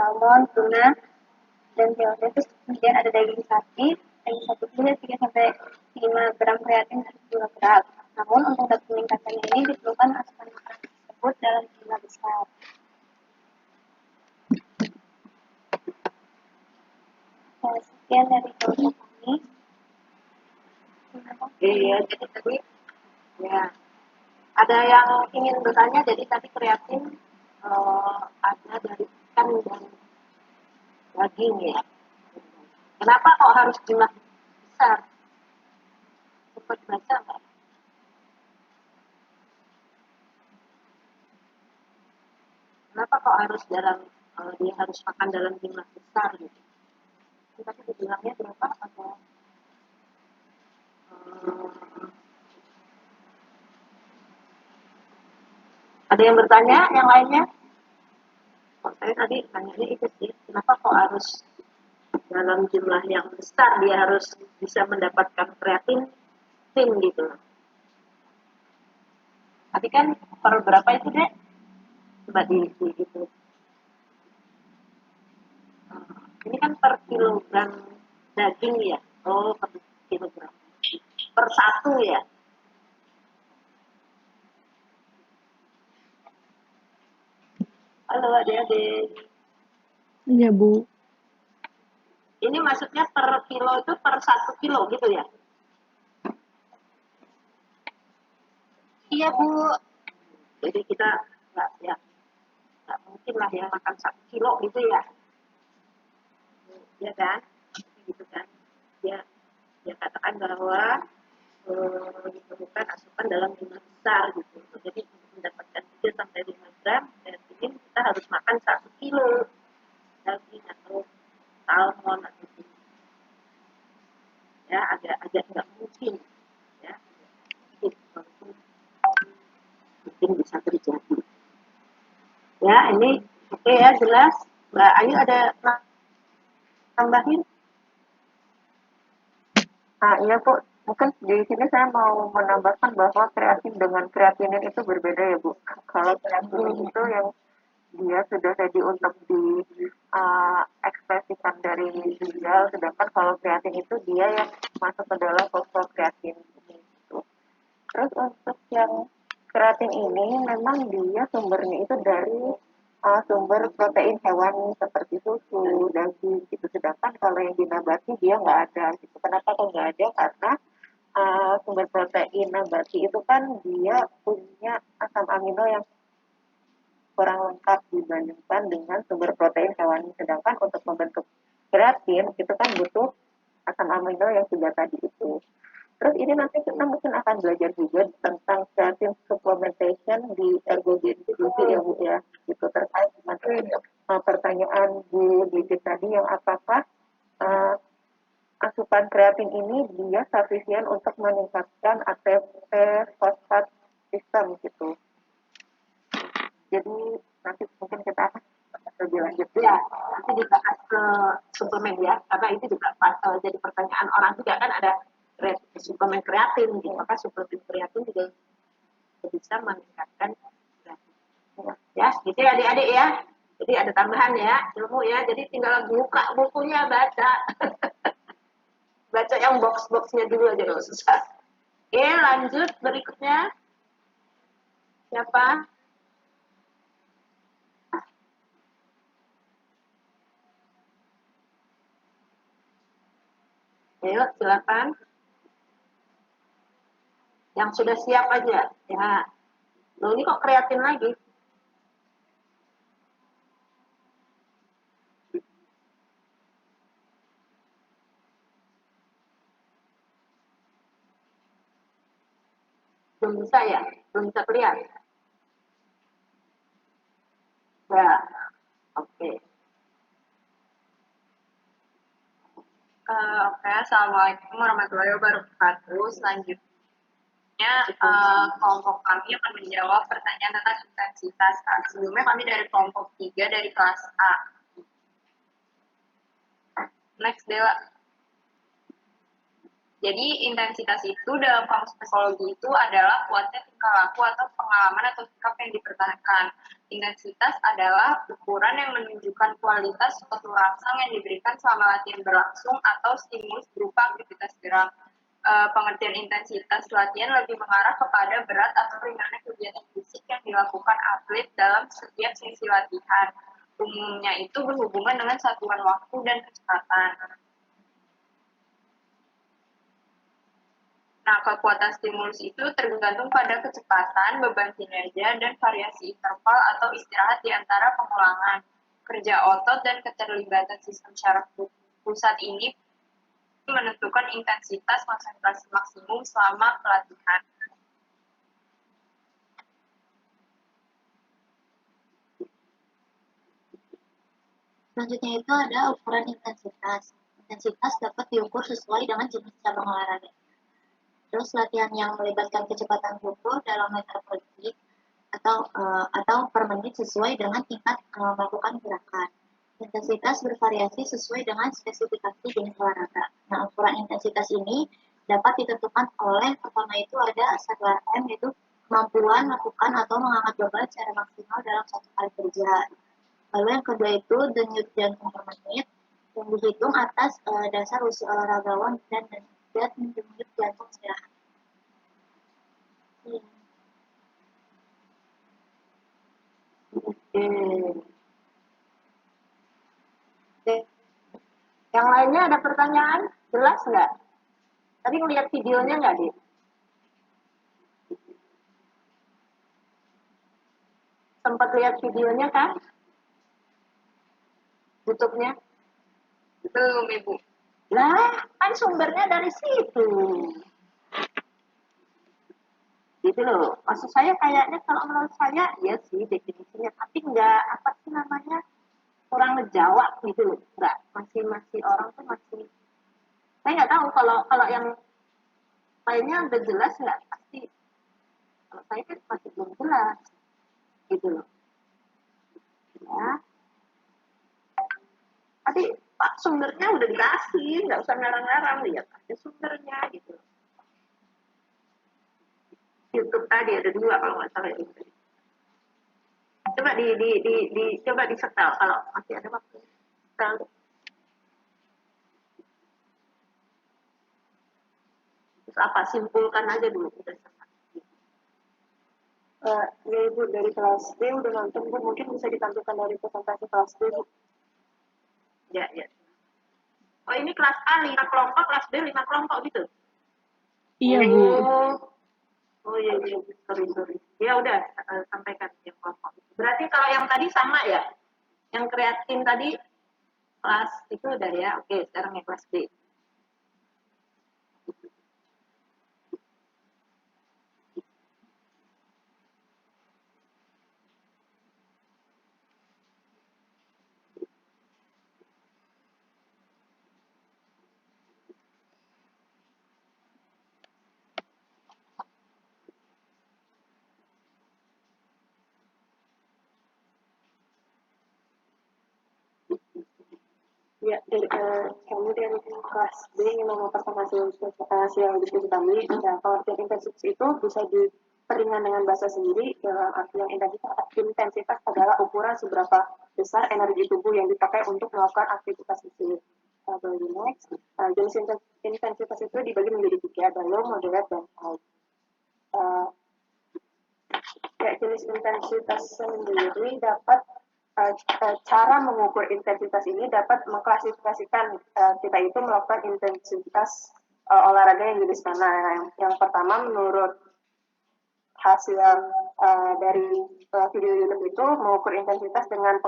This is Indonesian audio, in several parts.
salmon, tuna, dan jawabnya itu kemudian ada daging sapi, daging sapi punya 3 sampai 5 gram kreatin per kilogram. Namun untuk dapat meningkatkannya ini diperlukan asupan makanan tersebut dalam jumlah besar. Sekian dari kelompok kami. Iya, jadi tadi ya ada yang ingin bertanya, jadi tadi kreatin ada dari ikan dan daging ya. Kenapa kok harus jumlah besar? Sempat baca nggak? Kenapa kok harus dia harus makan dalam jumlah besar gitu? Tapi dibilangnya berapa atau ada yang bertanya yang lainnya? Saya tadi tanyanya itu sih, kenapa kok harus dalam jumlah yang besar dia harus bisa mendapatkan kreatin gitu. Tapi kan per berapa itu deh? Coba di gitu. Ini kan per kilogram daging ya. Oh, per kilogram. Per satu ya. Halo adik-adik. Iya, Bu. Ini maksudnya per kilo itu per 1 kilo gitu ya? Iya, Bu. Jadi kita nggak mungkin lah ya makan 1 kilo gitu ya. Ya kan? Gitu kan? Dia katakan bahwa diperlukan asupan dalam jumlah besar gitu. Jadi untuk mendapatkan 3 sampai 5 gram kreatin kita harus makan 1 kilo daging atau salmon atau gitu. Ya agak nggak mungkin ya. Mungkin bisa terjadi. Ya ini oke ya jelas. Mbak Ayu ada tambahin? Iya, Bu. Mungkin di sini saya mau menambahkan bahwa kreatin dengan kreatinin itu berbeda ya, Bu. Kalau kreatinin itu yang dia sudah ready untuk diekspresikan dari ginjal, sedangkan kalau kreatin itu dia yang masuk ke dalam fosfokreatin gitu. Terus untuk yang kreatin ini memang dia sumbernya itu dari sumber protein hewan seperti susu, daging gitu. Sedangkan kalau yang di nabati dia nggak ada gitu. Kenapa kok nggak ada? Karena sumber protein nabati itu kan dia punya asam amino yang kurang lengkap dibandingkan dengan sumber protein hewani. Sedangkan untuk membentuk kreatin itu kan butuh asam amino yang sudah tadi itu. Terus ini nanti kita mungkin akan belajar juga tentang creatine supplementation di ergogenisi ya Bu ya, gitu terkait dengan pertanyaan Bu Didit tadi yang apakah asupan kreatin ini dia sufisien untuk meningkatkan ATP fosfat sistem gitu. Jadi nanti mungkin kita akan lebih lanjut ya, nanti dibahas ke suplemen ya, karena itu juga jadi pertanyaan orang juga kan ada suplemen kreatin gitu, maka suplemen kreatin juga bisa meningkatkan kreatin. Ya, gitu ya adik-adik ya. Jadi ada tambahan ya ilmu ya, jadi tinggal buka bukunya baca. Baca yang box-boxnya dulu aja kalau susah. Oke, lanjut berikutnya. Siapa? Ayo, silakan. Yang sudah siap aja. Ya. Loh, ini kok kreatin lagi? Belum bisa ya? Belum bisa lihat? Ya, oke. Oke, Assalamualaikum warahmatullahi wabarakatuh. Selanjutnya, kelompok kami akan menjawab pertanyaan tentang intensitas. Sebelumnya kami dari kelompok 3 dari kelas A. Next, Dewa. Jadi intensitas itu dalam kamus psikologi itu adalah kuatnya tingkah laku atau pengalaman atau sikap yang dipertahankan. Intensitas adalah ukuran yang menunjukkan kualitas suatu rangsang yang diberikan selama latihan berlangsung atau stimulus berupa aktivitas gerak. Pengertian intensitas latihan lebih mengarah kepada berat atau ringannya kegiatan fisik yang dilakukan atlet dalam setiap sesi latihan. Umumnya itu berhubungan dengan satuan waktu dan kecepatan. Nah, kekuatan stimulus itu tergantung pada kecepatan, beban kinerja, dan variasi interval atau istirahat di antara pengulangan. Kerja otot dan keterlibatan sistem syaraf pusat ini menentukan intensitas konsentrasi maksimum selama pelatihan. Selanjutnya itu ada ukuran intensitas. Intensitas dapat diukur sesuai dengan jenis cabang olahraga. Terus latihan yang melibatkan kecepatan tubuh dalam meter per detik atau per menit sesuai dengan tingkat melakukan gerakan. Intensitas bervariasi sesuai dengan spesifikasi jenis olahraga. Nah, ukuran intensitas ini dapat ditentukan oleh pertama itu ada 1 RM, yaitu kemampuan melakukan atau mengangkat beban secara maksimal dalam 1 kali kerja. Lalu yang kedua itu denyut jantung per menit yang dihitung atas dasar usia olahragawan dan denyut jantung sehat. Oke. Yang lainnya ada pertanyaan? Jelas nggak? Tadi ngeliat videonya nggak, Dit? Sempat lihat videonya kan? YouTube-nya? Belum, Ibu. Lah, kan sumbernya dari situ. Gitu loh. Maksud saya kayaknya kalau menurut saya, ya sih definisinya. Tapi nggak, apa sih namanya, kurang ngejawab gitu loh. Nggak, masih orang tuh masih. Saya nggak tahu kalau yang lainnya udah jelas nggak, pasti. Kalau saya kan masih belum jelas. Gitu loh. Ya. Tapi Pak sumbernya udah dikasih, nggak usah ngarang-ngarang, lihat aja sumbernya gitu. YouTube tadi ada 2 kalau nggak salah itu. Coba coba disetel kalau masih ada waktu. Terus apa? Simpulkan aja dulu. Ya Ibu, dari kelas B udah nonton Bu, mungkin bisa ditampilkan dari presentasi kelas B Bu. Ya. Oh ini kelas A 5 kelompok, kelas B 5 kelompok gitu? Iya Bu. Oh iya, sorry. Ya udah, sampaikan yang kelompok. Berarti kalau yang tadi sama ya? Yang kreatin tadi kelas itu udah ya, oke sekarang yang kelas B. Ya, kami dari kelas B ingin memaparkan hasil diskusi kami. Nah, pengertian intensitas itu bisa diperingan dengan bahasa sendiri, dalam artian intensitas adalah ukuran seberapa besar energi tubuh yang dipakai untuk melakukan aktivitas fisik. Next, jenis intensitas itu dibagi menjadi 3, ada low, moderate, dan high. Jenis intensitas sendiri dapat cara mengukur intensitas ini dapat mengklasifikasikan kita itu melakukan intensitas olahraga yang jenis mana. Yang pertama menurut hasil dari video YouTube itu mengukur intensitas dengan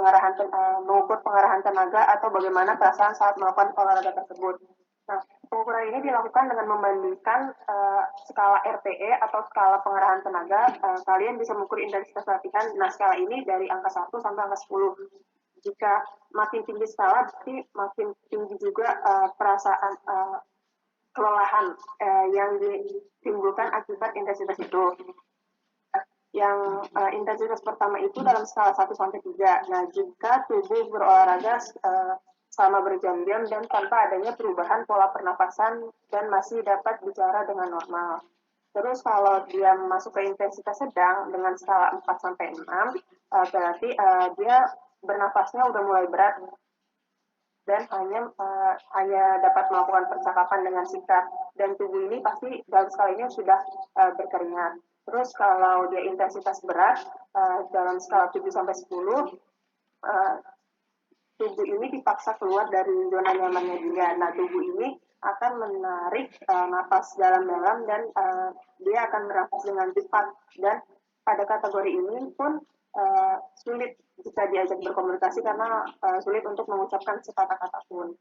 mengukur pengarahan tenaga atau bagaimana perasaan saat melakukan olahraga tersebut. Nah, pengukuran ini dilakukan dengan membandingkan skala RPE atau skala pengarahan tenaga. Kalian bisa mengukur intensitas latihan. Nah, skala ini dari angka 1 sampai angka 10. Jika makin tinggi skala, berarti makin tinggi juga perasaan kelelahan yang ditimbulkan akibat intensitas itu. Yang intensitas pertama itu dalam skala 1 sampai 3. Nah, jika tubuh berolahraga selama berjam-jam dan tanpa adanya perubahan pola pernapasan dan masih dapat bicara dengan normal. Terus kalau dia masuk ke intensitas sedang dengan skala 4 sampai 6, berarti dia bernapasnya udah mulai berat dan hanya dapat melakukan percakapan dengan singkat dan tubuh ini pasti dalam skala ini sudah berkeringat. Terus kalau dia intensitas berat dalam skala 7 sampai 10, tubuh ini dipaksa keluar dari zona nyamannya dia. Nah, tubuh ini akan menarik napas dalam-dalam dan dia akan bernafas dengan cepat. Dan pada kategori ini pun sulit jika diajak berkomunikasi karena sulit untuk mengucapkan sekata-kata pun.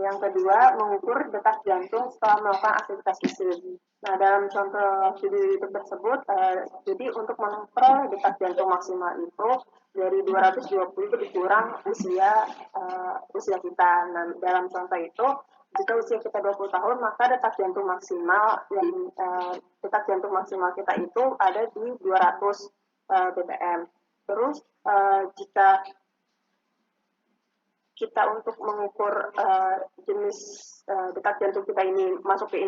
Yang kedua, mengukur detak jantung setelah melakukan aktivitas fisik. Nah, dalam contoh video YouTube tersebut, jadi untuk memperoleh detak jantung maksimal itu dari 220 itu dikurang usia kita. Nah, dalam contoh itu, jika usia kita 20 tahun, maka detak jantung maksimal kita itu ada di 200 bpm. Terus jika kita untuk mengukur jenis detak jantung kita ini masuk ke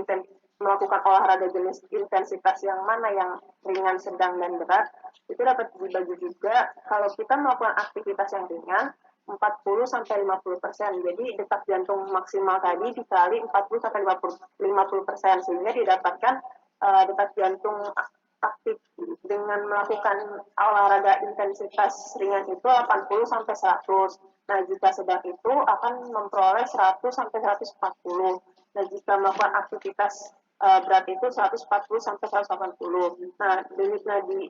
melakukan olahraga jenis intensitas yang mana yang ringan, sedang, dan berat, itu dapat dibagi juga kalau kita melakukan aktivitas yang ringan 40-50%. Jadi detak jantung maksimal tadi dikali 40-50%, sehingga didapatkan detak jantung aktif dengan melakukan olahraga intensitas ringan itu 80-100. Nah, jika sedang itu akan memperoleh 100-140. Nah, jika melakukan aktivitas berat itu 140-180. Nah, denyut nadi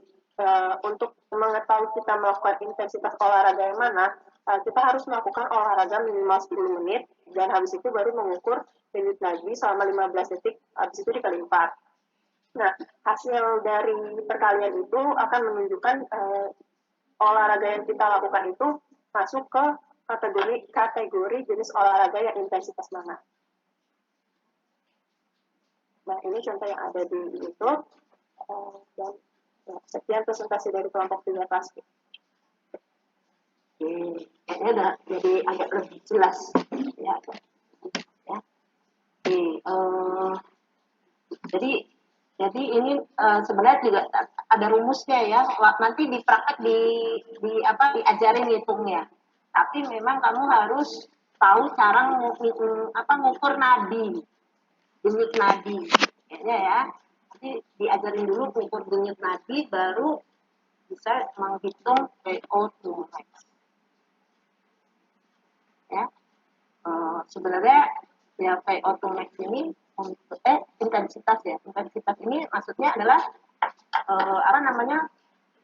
untuk mengetahui kita melakukan intensitas olahraga yang mana, kita harus melakukan olahraga minimal 10 menit dan habis itu baru mengukur denyut nadi selama 15 detik, habis itu dikali 4. Nah, hasil dari perkalian itu akan menunjukkan olahraga yang kita lakukan itu masuk ke kategori jenis olahraga yang intensitas mana. Nah, ini contoh yang ada di YouTube. Dan sekian presentasi dari kelompok 3 pasti. Kayaknya udah jadi agak lebih jelas. Ya. Jadi ini sebenarnya juga ada rumusnya ya. Nanti di praktek diajarin ngitungnya. Tapi memang kamu harus tahu cara ngukur nadi, denyut nadi, kayaknya ya. Nanti diajarin dulu ngukur denyut nadi, baru bisa menghitung VO2 max. Ya, sebenarnya ya VO2 max ini untuk intensitas ya. Intensitas ini maksudnya adalah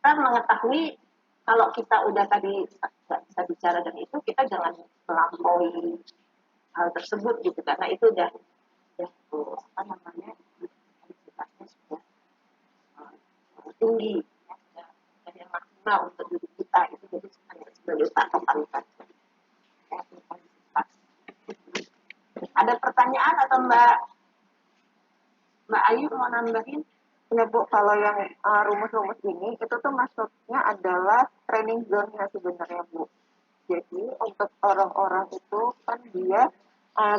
kita mengetahui kalau kita udah tadi nggak bisa bicara dan itu, kita jangan melampaui hal tersebut gitu, karena itu udah intensitasnya sudah tinggi ya, dan yang maksimal untuk diri kita itu jadi sebagai patokan saja. Ada pertanyaan atau Mbak Ayu mau nambahin? Ya Bu, kalau yang rumus-rumus ini itu tuh maksudnya adalah training zone-nya sebenarnya Bu. Jadi untuk orang-orang itu kan dia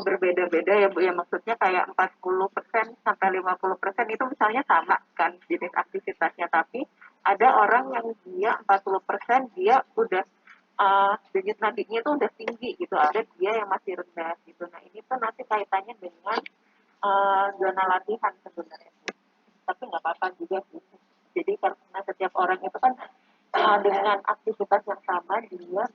berbeda-beda ya Bu, ya maksudnya kayak 40% sampai 50% itu misalnya sama kan jenis aktivitasnya, tapi ada orang yang dia 40% dia udah denyut nadinya itu udah tinggi gitu, ada dia yang masih rendah gitu. Nah, ini tuh nanti kaitannya dengan zona latihan sebenarnya. Tapi nggak apa-apa juga sih. Jadi karena setiap orang itu kan dengan aktivitas yang sama dia